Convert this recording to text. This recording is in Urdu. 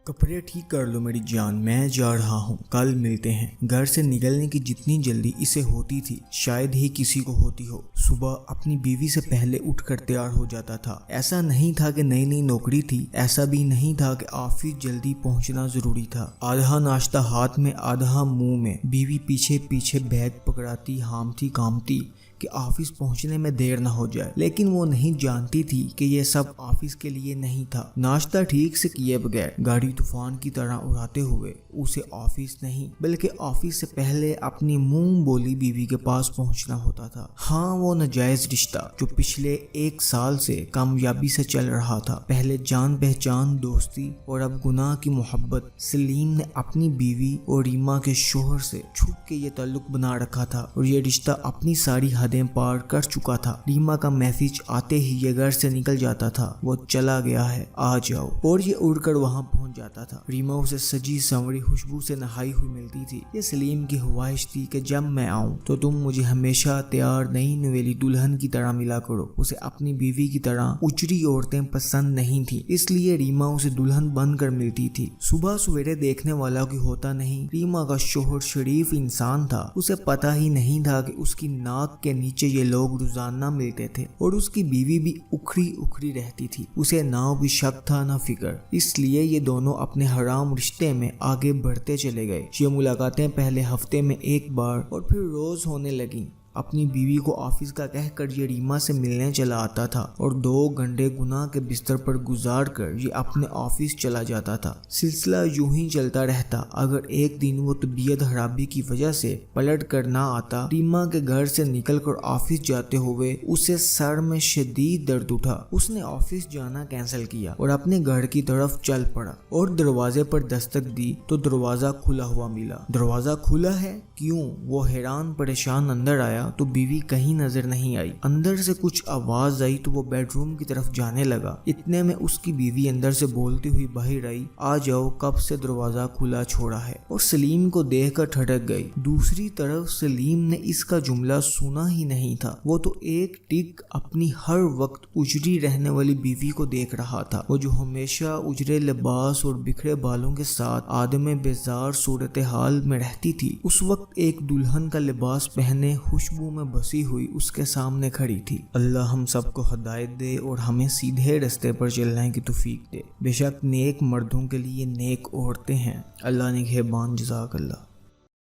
کپڑے ٹھیک کر لو میری جان، میں جا رہا ہوں، کل ملتے ہیں۔ گھر سے نکلنے کی جتنی جلدی اسے ہوتی تھی شاید ہی کسی کو ہوتی ہو۔ صبح اپنی بیوی سے پہلے اٹھ کر تیار ہو جاتا تھا۔ ایسا نہیں تھا کہ نئی نئی نوکری تھی، ایسا بھی نہیں تھا کہ آفس جلدی پہنچنا ضروری تھا۔ آدھا ناشتہ ہاتھ میں آدھا منہ میں، بیوی پیچھے پیچھے بیگ پکڑاتی ہامتی کامتی کہ آفس پہنچنے میں دیر نہ ہو جائے، لیکن وہ نہیں جانتی تھی کہ یہ سب آفس کے لیے نہیں تھا۔ ناشتہ ٹھیک سے کیے بغیر گاڑی طوفان کی طرح اڑاتے ہوئے اسے آفس نہیں بلکہ آفس سے پہلے اپنی منہ بولی بیوی کے پاس پہنچنا ہوتا تھا۔ ہاں، وہ ناجائز رشتہ جو پچھلے 1 سال سے کامیابی سے چل رہا تھا، پہلے جان پہچان دوستی اور اب گناہ کی محبت۔ سلیم نے اپنی بیوی اور ریما کے شوہر سے چھپ کے یہ تعلق بنا رکھا تھا اور یہ رشتہ اپنی ساری حدیں پار کر چکا تھا۔ ریما کا میسج آتے ہی یہ گھر سے نکل جاتا تھا، وہ چلا گیا ہے، آ جاؤ، اور یہ اڑ کر وہاں پہنچ جاتا تھا۔ ریما اسے سجی سنوری خوشبو سے نہائی ہوئی ملتی تھی۔ یہ سلیم کی خواہش تھی کہ جب میں آؤں تو تم مجھے ہمیشہ تیار نئی نویلی دلہن کی طرح ملا کرو۔ اسے اپنی بیوی کی طرح اجڑی عورتیں پسند نہیں تھی، اس لیے ریما اسے دلہن بن کر ملتی تھی۔ صبح سویرے دیکھنے والا کوئی ہوتا نہیں۔ ریما کا شوہر شریف انسان تھا، اسے پتا ہی نہیں تھا کہ اس کی ناک کے نیچے یہ لوگ روزانہ ملتے تھے، اور اس کی بیوی بھی اکھڑی اکھڑی رہتی تھی۔ اسے نہ بھی شک تھا نہ فکر، اس لیے یہ دونوں اپنے حرام رشتے میں آگے بڑھتے چلے گئے۔ یہ ملاقاتیں پہلے ہفتے میں 1 بار اور پھر روز ہونے لگیں۔ اپنی بیوی کو آفس کا کہہ کر یہ ریما سے ملنے چلا آتا تھا اور 2 گھنٹے گناہ کے بستر پر گزار کر یہ اپنے آفس چلا جاتا تھا۔ سلسلہ یوں ہی چلتا رہتا۔ اگر ایک دن وہ طبیعت خرابی کی وجہ سے پلٹ کر نہ آتا، ریما کے گھر سے نکل کر آفس جاتے ہوئے اسے سر میں شدید درد اٹھا۔ اس نے آفس جانا کینسل کیا اور اپنے گھر کی طرف چل پڑا اور دروازے پر دستک دی تو دروازہ کھلا ہوا ملا۔ دروازہ کھلا ہے؟ کیوں؟ وہ حیران پریشان اندر آیا تو بیوی کہیں نظر نہیں آئی۔ اندر سے کچھ آواز آئی تو وہ بیڈ روم کی طرف جانے لگا۔ اتنے میں اس کی بیوی اندر سے بولتی ہوئی باہر آئی، آ جاؤ، کب سے دروازہ کھلا چھوڑا ہے، اور سلیم کو دیکھ کر ٹھٹک گئی۔ دوسری طرف سلیم نے اس کا جملہ سنا ہی نہیں تھا۔ وہ تو ایک ٹک اپنی ہر وقت اجڑی رہنے والی بیوی کو دیکھ رہا تھا، وہ جو ہمیشہ اجڑے لباس اور بکھرے بالوں کے ساتھ آدم بیزار صورتحال میں رہتی تھی، اس وقت ایک دلہن کا لباس پہنے خوشبو میں بسی ہوئی اس کے سامنے کھڑی تھی۔ اللہ ہم سب کو ہدایت دے اور ہمیں سیدھے رستے پر چلنے کی توفیق دے۔ بے شک نیک مردوں کے لیے نیک عورتیں ہیں۔ اللہ نگہبان، جزاک اللہ۔